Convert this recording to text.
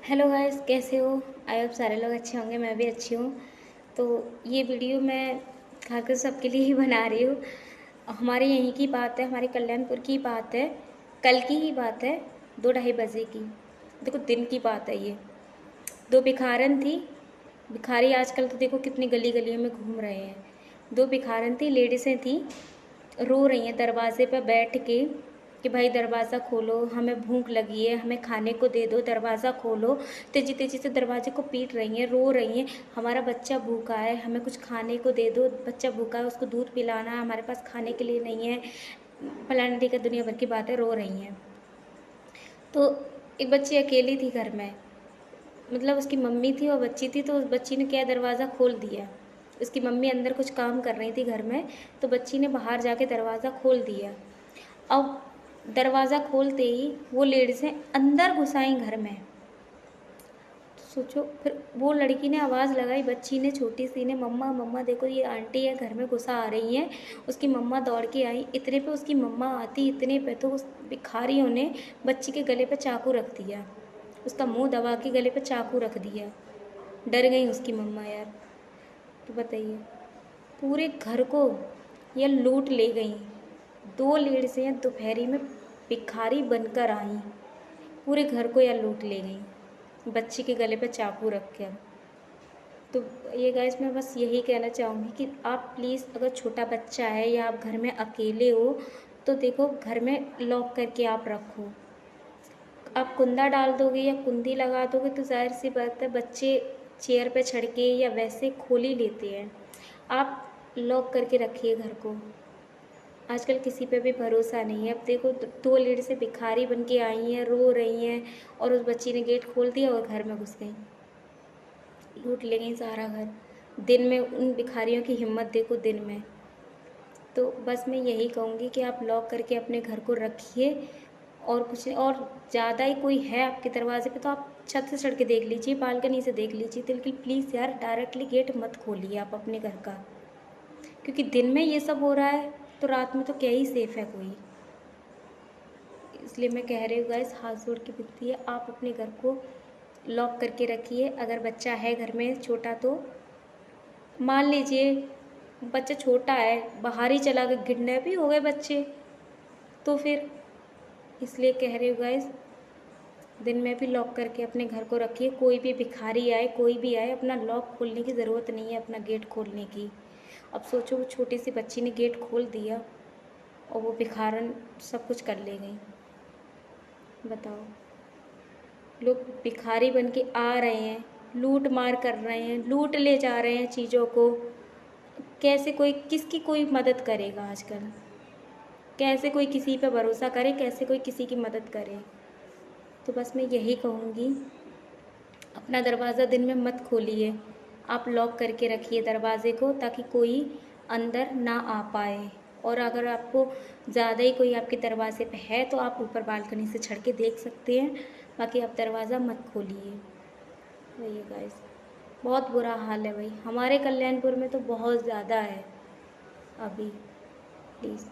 Hello guys, कैसे हो? I hope सारे लोग अच्छे होंगे। मैं भी अच्छी हूँ। तो ये वीडियो मैं खासकर सबके लिए ही बना रही हूँ। हमारे यहीं की बात है, हमारे कल्याणपुर की बात है। कल की ही बात है, 2-2:30 बजे की। देखो, दिन की बात है ये। दो भिखारन थी। भिखारी आजकल तो देखो कितनी गली गलियों में घूम रहे हैं। दो भिखारन थी, लेडीसें थी, रो रही हैं दरवाजे पर बैठ के कि भाई दरवाज़ा खोलो, हमें भूख लगी है, हमें खाने को दे दो, दरवाज़ा खोलो। तेजी तेजी से दरवाजे को पीट रही हैं, रो रही हैं, हमारा बच्चा भूखा है, हमें कुछ खाने को दे दो, बच्चा भूखा है, उसको दूध पिलाना है, हमारे पास खाने के लिए नहीं है। फलाने ढिका दुनिया भर की बातें रो रही हैं। तो एक बच्ची अकेली थी घर में, मतलब उसकी मम्मी थी और बच्ची थी। तो उस बच्ची ने क्या, दरवाज़ा खोल दिया। उसकी मम्मी अंदर कुछ काम कर रही थी घर में, तो बच्ची ने बाहर जाके दरवाज़ा खोल दिया। अब दरवाज़ा खोलते ही वो लेडीज़ें अंदर घुस आईं घर में। तो सोचो, फिर वो लड़की ने आवाज़ लगाई, बच्ची ने, छोटी सी ने, मम्मा मम्मा देखो ये आंटी है घर में घुसा आ रही हैं। उसकी मम्मा दौड़ के आई। इतने पे उसकी मम्मा आती, इतने पे तो उस भिखारियों ने बच्ची के गले पे चाकू रख दिया। उसका मुंह दबा के गले पे चाकू रख दिया। डर गई उसकी मम्मा यार। तो बताइए, पूरे घर को ये लूट ले गई। दो लेडीज़ें दोपहरी में भिखारी बनकर आई, पूरे घर को यह लूट ले गई, बच्ची के गले पे चाकू रख कर। तो ये गाइस, मैं बस यही कहना चाहूँगी कि आप प्लीज़, अगर छोटा बच्चा है या आप घर में अकेले हो, तो देखो घर में लॉक करके आप रखो। आप कुंदा डाल दोगे या कुंडी लगा दोगे तो ज़ाहिर सी बात है बच्चे चेयर पे चढ़ के या वैसे खोल ही लेते हैं। आप लॉक करके रखिए घर को। आजकल किसी पे भी भरोसा नहीं है। अब देखो, दो लेडीज़ें भिखारी बन के आई हैं, रो रही हैं, और उस बच्ची ने गेट खोल दिया और घर में घुस गई, लूट ले गई सारा घर। दिन में उन भिखारियों की हिम्मत देखो, दिन में। तो बस मैं यही कहूँगी कि आप लॉक करके अपने घर को रखिए, और कुछ नहीं। और ज़्यादा ही कोई है आपके दरवाजे पे तो आप छत से चढ़ के देख लीजिए, बालकनी से देख लीजिए, लेकिन प्लीज़ यार डायरेक्टली गेट मत खोलिए आप अपने घर का। क्योंकि दिन में ये सब हो रहा है तो रात में तो क्या ही सेफ है कोई। इसलिए मैं कह रही हूँ गाइस, हाथ जोड़ के विनती है, आप अपने घर को लॉक करके रखिए। अगर बच्चा है घर में छोटा, तो मान लीजिए बच्चा छोटा है, बाहर ही चला गया, किडनैप ही हो गए बच्चे, तो फिर इसलिए कह रही हूँ गाइस, दिन में भी लॉक करके अपने घर को रखिए। कोई भी भिखारी आए, कोई भी आए, अपना लॉक खोलने की ज़रूरत नहीं है, अपना गेट खोलने की। अब सोचो, वो छोटी सी बच्ची ने गेट खोल दिया और वो भिखारन सब कुछ कर ले गई। बताओ, लोग भिखारी बन के आ रहे हैं, लूट मार कर रहे हैं, लूट ले जा रहे हैं चीज़ों को। कैसे कोई किसकी कोई मदद करेगा आजकल? कैसे कोई किसी पे भरोसा करे, कैसे कोई किसी की मदद करे? तो बस मैं यही कहूँगी, अपना दरवाज़ा दिन में मत खोलिए। आप लॉक करके रखिए दरवाज़े को, ताकि कोई अंदर ना आ पाए। और अगर आपको ज़्यादा ही कोई आपके दरवाज़े पे है तो आप ऊपर बालकनी से चढ़ के देख सकते हैं, बाकी आप दरवाज़ा मत खोलिए। वही गाइस, बहुत बुरा हाल है भाई, हमारे कल्याणपुर में तो बहुत ज़्यादा है अभी। प्लीज़